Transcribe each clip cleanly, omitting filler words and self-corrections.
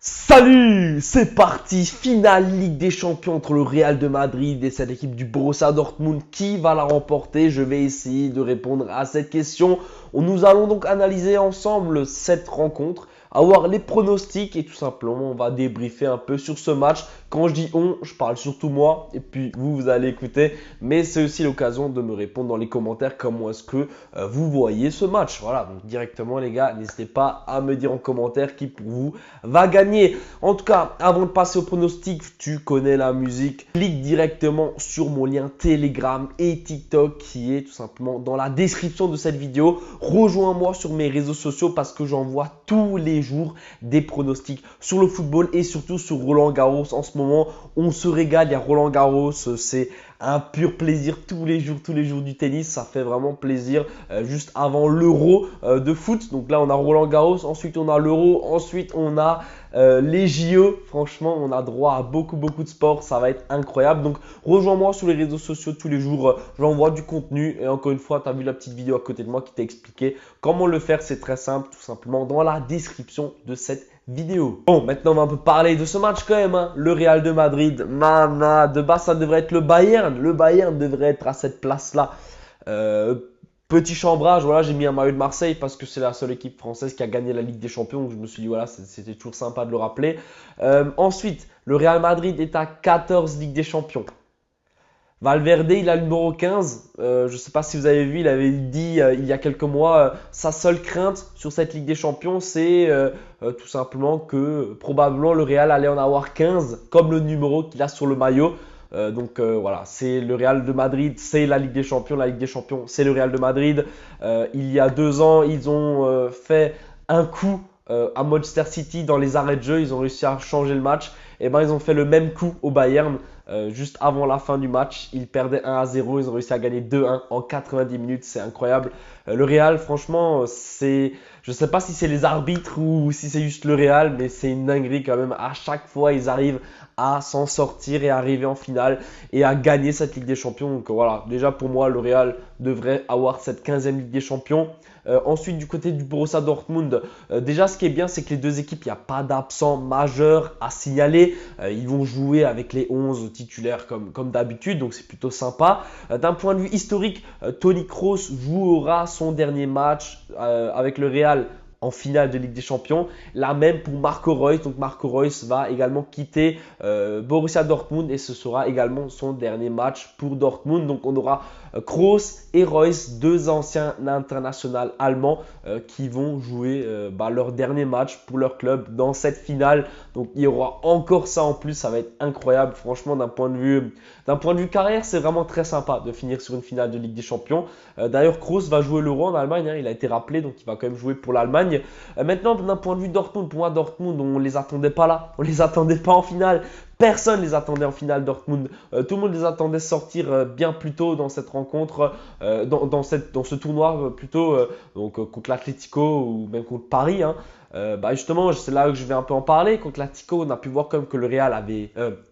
Salut, c'est parti, finale Ligue des Champions entre le Real de Madrid et cette équipe du Borussia Dortmund. Qui va la remporter? Je vais essayer de répondre à cette question. Nous allons donc analyser ensemble cette rencontre, avoir les pronostics et tout simplement on va débriefer un peu sur ce match. Quand je dis on, je parle surtout moi et puis vous allez écouter, mais c'est aussi l'occasion de me répondre dans les commentaires comment est-ce que vous voyez ce match. Voilà, donc directement les gars, n'hésitez pas à me dire en commentaire qui pour vous va gagner. En tout cas, avant de passer au pronostic, tu connais la musique. Clique directement sur mon lien Telegram et TikTok qui est tout simplement dans la description de cette vidéo. Rejoins-moi sur mes réseaux sociaux parce que j'envoie tous les jours des pronostics sur le football et surtout sur Roland Garros. En ce moment, on se régale. Il y a Roland Garros, c'est un pur plaisir tous les jours du tennis. Ça fait vraiment plaisir juste avant l'Euro de foot. Donc là, on a Roland Garros, ensuite on a l'Euro, ensuite on a les JO. Franchement, on a droit à beaucoup de sport. Ça va être incroyable. Donc rejoins-moi sur les réseaux sociaux tous les jours. J'envoie du contenu. Et encore une fois, tu as vu la petite vidéo à côté de moi qui t'a expliqué comment le faire. C'est très simple, tout simplement dans la description de cette vidéo. Bon, maintenant on va un peu parler de ce match quand même. Le Real de Madrid, de base ça devrait être le Bayern. Le Bayern devrait être à cette place-là. Petit chambrage, voilà, j'ai mis un maillot de Marseille parce que c'est la seule équipe française qui a gagné la Ligue des Champions. Donc je me suis dit, voilà, c'était toujours sympa de le rappeler. Ensuite, le Real Madrid est à 14 Ligue des Champions. Valverde, il a le numéro 15. Je ne sais pas si vous avez vu, il avait dit il y a quelques mois, sa seule crainte sur cette Ligue des Champions, c'est tout simplement que probablement le Real allait en avoir 15, comme le numéro qu'il a sur le maillot. Voilà, c'est le Real de Madrid, c'est la Ligue des Champions. La Ligue des Champions, c'est le Real de Madrid. Il y a 2 ans, ils ont fait un coup à Manchester City dans les arrêts de jeu. Ils ont réussi à changer le match. Et ben, ils ont fait le même coup au Bayern. Juste avant la fin du match, ils perdaient 1-0, ils ont réussi à gagner 2-1 en 90 minutes, c'est incroyable. Le Real, franchement, je ne sais pas si c'est les arbitres ou si c'est juste le Real, mais c'est une dinguerie quand même. À chaque fois, ils arrivent à s'en sortir et arriver en finale et à gagner cette Ligue des Champions. Donc voilà, déjà pour moi, le Real devrait avoir cette 15e Ligue des Champions. Ensuite, du côté du Borussia Dortmund, déjà ce qui est bien, c'est que les deux équipes, il n'y a pas d'absent majeur à signaler. Ils vont jouer avec les 11 titulaires comme d'habitude, donc c'est plutôt sympa. D'un point de vue historique, Toni Kroos jouera son dernier match avec le Real en finale de Ligue des Champions. La même pour Marco Reus. Donc Marco Reus va également quitter Borussia Dortmund et ce sera également son dernier match pour Dortmund. Donc on aura Kroos et Reus, deux anciens internationaux allemands qui vont jouer leur dernier match pour leur club dans cette finale. Donc il y aura encore ça en plus, ça va être incroyable. Franchement, d'un point de vue carrière, c'est vraiment très sympa de finir sur une finale de Ligue des Champions. D'ailleurs, Kroos va jouer l'Euro en Allemagne, il a été rappelé, donc il va quand même jouer pour l'Allemagne. Maintenant, d'un point de vue Dortmund, pour moi, Dortmund, on ne les attendait pas là, on ne les attendait pas en finale. Personne ne les attendait en finale Dortmund. Tout le monde les attendait sortir bien plus tôt dans cette rencontre, dans ce tournoi plutôt, contre l'Atlético ou même contre Paris. Justement, c'est là que je vais un peu en parler. Contre l'Atlético, on a pu voir comme que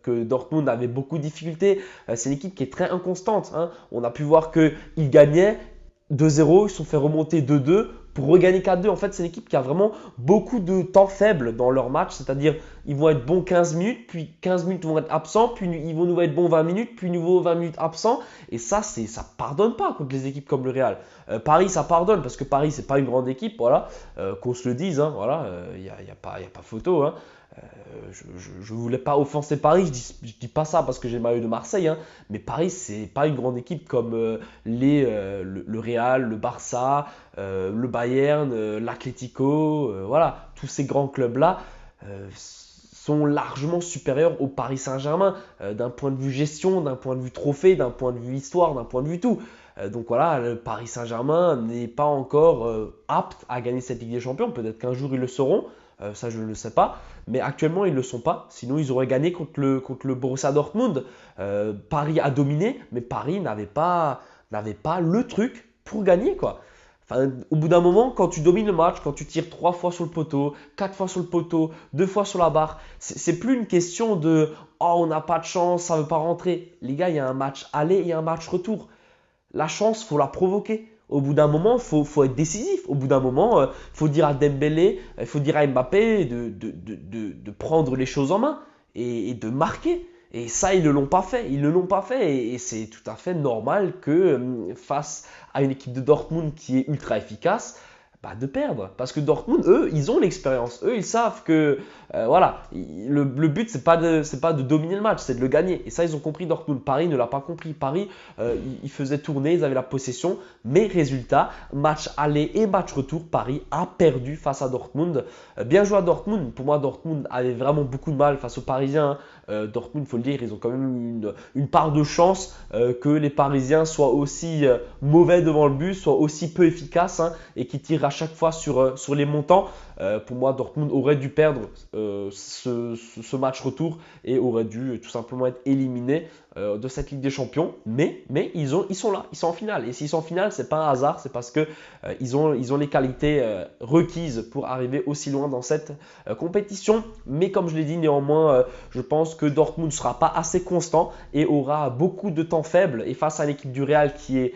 que Dortmund avait beaucoup de difficultés. C'est une équipe qui est très inconstante. On a pu voir qu'ils gagnaient 2-0, ils se sont fait remonter 2-2 pour regagner 4-2. En fait, c'est une équipe qui a vraiment beaucoup de temps faible dans leur match, c'est-à-dire ils vont être bons 15 minutes, puis 15 minutes vont être absents, puis ils vont nous être bons 20 minutes, puis nouveau 20 minutes absents. Et ça pardonne pas contre les équipes comme le Real. Paris, ça pardonne parce que Paris, c'est pas une grande équipe, voilà, qu'on se le dise, voilà, il y a pas photo. Je ne voulais pas offenser Paris, je dis pas ça parce que j'ai le maillot de Marseille, mais Paris, c'est pas une grande équipe comme le Real, le Barça, le Bayern, l'Atlético, voilà, tous ces grands clubs-là sont largement supérieurs au Paris Saint-Germain d'un point de vue gestion, d'un point de vue trophée, d'un point de vue histoire, d'un point de vue tout. Donc voilà, le Paris Saint-Germain n'est pas encore apte à gagner cette Ligue des Champions. Peut-être qu'un jour ils le seront, ça je ne le sais pas. Mais actuellement ils ne le sont pas. Sinon ils auraient gagné contre le Borussia Dortmund. Paris a dominé, mais Paris n'avait pas le truc pour gagner quoi. Enfin, au bout d'un moment, quand tu domines le match, quand tu tires 3 fois sur le poteau, 4 fois sur le poteau, 2 fois sur la barre, c'est plus une question de oh on n'a pas de chance, ça ne veut pas rentrer. Les gars, il y a un match aller et un match retour. La chance, faut la provoquer. Au bout d'un moment, faut être décisif. Au bout d'un moment, il faut dire à Dembélé, il faut dire à Mbappé de prendre les choses en main et de marquer. Et ça, ils ne l'ont pas fait. Ils ne l'ont pas fait. Et c'est tout à fait normal que face à une équipe de Dortmund qui est ultra efficace, bah, de perdre. Parce que Dortmund, eux, ils ont l'expérience. Eux, ils savent que voilà, le but, c'est pas de dominer le match, c'est de le gagner. Et ça, ils ont compris Dortmund. Paris ne l'a pas compris. Paris, ils faisaient tourner, ils avaient la possession. Mais résultat, match aller et match retour, Paris a perdu face à Dortmund. Bien joué à Dortmund. Pour moi, Dortmund avait vraiment beaucoup de mal face aux Parisiens, hein. Dortmund, il faut le dire, ils ont quand même une part de chance que les Parisiens soient aussi mauvais devant le but, soient aussi peu efficaces, hein, et qui tirent à chaque fois sur les montants. Pour moi, Dortmund aurait dû perdre ce match retour et aurait dû tout simplement être éliminé de cette Ligue des Champions. Mais ils sont là, ils sont en finale. Et s'ils sont en finale, c'est pas un hasard, c'est parce que ils ont les qualités requises pour arriver aussi loin dans cette compétition. Mais comme je l'ai dit, néanmoins, je pense que Dortmund ne sera pas assez constant et aura beaucoup de temps faible. Et face à l'équipe du Real qui est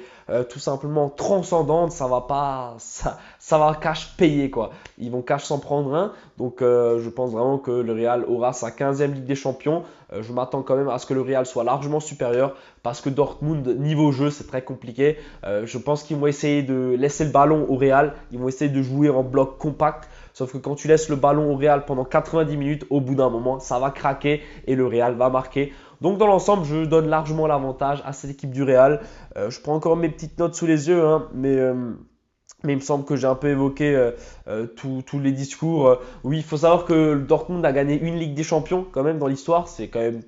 tout simplement transcendante, ça va cash payer quoi. Ils vont cash s'en prendre un. Donc je pense vraiment que le Real aura sa 15e Ligue des Champions. Je m'attends quand même à ce que le Real soit largement supérieur parce que Dortmund, niveau jeu, c'est très compliqué. Je pense qu'ils vont essayer de laisser le ballon au Real. Ils vont essayer de jouer en bloc compact. Sauf que quand tu laisses le ballon au Real pendant 90 minutes, au bout d'un moment, ça va craquer et le Real va marquer. Donc dans l'ensemble, je donne largement l'avantage à cette équipe du Real. Je prends encore mes petites notes sous les yeux, hein, mais il me semble que j'ai un peu évoqué tous les discours. Oui, il faut savoir que Dortmund a gagné une Ligue des Champions quand même dans l'histoire. C'est quand même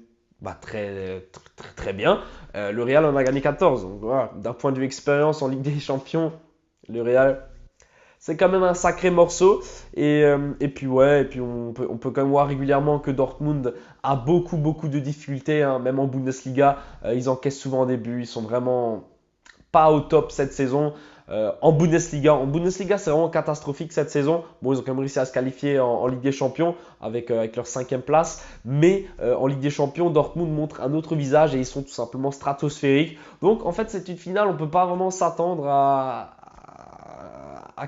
très bien. Le Real en a gagné 14. Donc voilà, d'un point de vue expérience en Ligue des Champions, le Real, c'est quand même un sacré morceau. Et puis ouais, et puis on peut quand même voir régulièrement que Dortmund a beaucoup de difficultés, hein, même en Bundesliga. Ils encaissent souvent au début. Ils sont vraiment pas au top cette saison. En Bundesliga, c'est vraiment catastrophique cette saison. Bon, ils ont quand même réussi à se qualifier en Ligue des Champions avec leur 5e place. Mais en Ligue des Champions, Dortmund montre un autre visage et ils sont tout simplement stratosphériques. Donc en fait, c'est une finale, on ne peut pas vraiment s'attendre à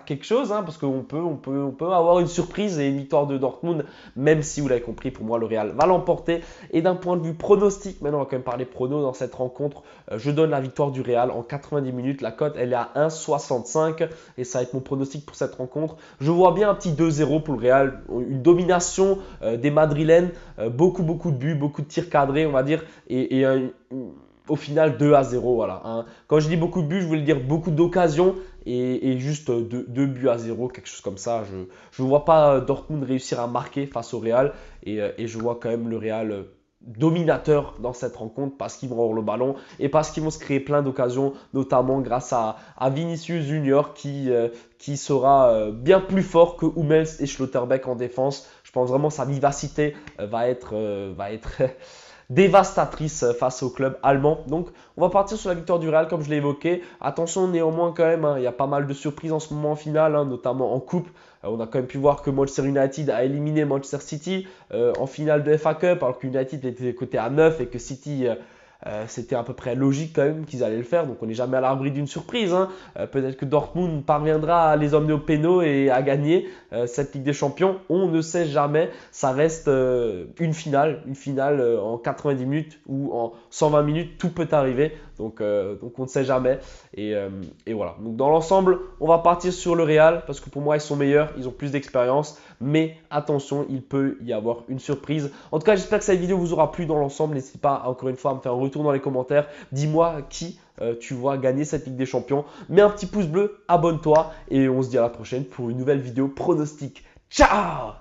quelque chose, hein, parce qu'on peut avoir une surprise et une victoire de Dortmund, même si vous l'avez compris, pour moi le Real va l'emporter. Et d'un point de vue pronostic, maintenant on va quand même parler pronos dans cette rencontre, je donne la victoire du Real en 90 minutes. La cote elle est à 1,65 et ça va être mon pronostic pour cette rencontre. Je vois bien un petit 2-0 pour le Real, une domination des Madrilènes, beaucoup de buts, beaucoup de tirs cadrés on va dire, et au final 2-0, voilà, hein. Quand je dis beaucoup de buts, je voulais dire beaucoup d'occasions et juste 2-0, quelque chose comme ça. Je ne vois pas Dortmund réussir à marquer face au Real et je vois quand même le Real dominateur dans cette rencontre parce qu'ils vont avoir le ballon et parce qu'ils vont se créer plein d'occasions, notamment grâce à Vinicius Junior qui sera bien plus fort que Hummels et Schlotterbeck en défense. Je pense vraiment que sa vivacité va être dévastatrice face au club allemand. Donc on va partir sur la victoire du Real comme je l'ai évoqué. Attention néanmoins quand même, hein, il y a pas mal de surprises en ce moment en finale, hein, notamment en coupe. On a quand même pu voir que Manchester United a éliminé Manchester City en finale de FA Cup alors que United était coté à 9 et que City c'était à peu près logique quand même qu'ils allaient le faire, donc on n'est jamais à l'abri d'une surprise, hein. Peut-être que Dortmund parviendra à les emmener au péno et à gagner cette Ligue des Champions, on ne sait jamais, ça reste une finale en 90 minutes ou en 120 minutes, tout peut arriver, donc on ne sait jamais et voilà. Donc dans l'ensemble, on va partir sur le Real parce que pour moi ils sont meilleurs, ils ont plus d'expérience, mais attention, il peut y avoir une surprise. En tout cas, j'espère que cette vidéo vous aura plu dans l'ensemble. N'hésitez pas encore une fois à me faire un retour dans les commentaires. Dis-moi qui tu vois gagner cette Ligue des Champions. Mets un petit pouce bleu, abonne-toi et on se dit à la prochaine pour une nouvelle vidéo pronostic. Ciao!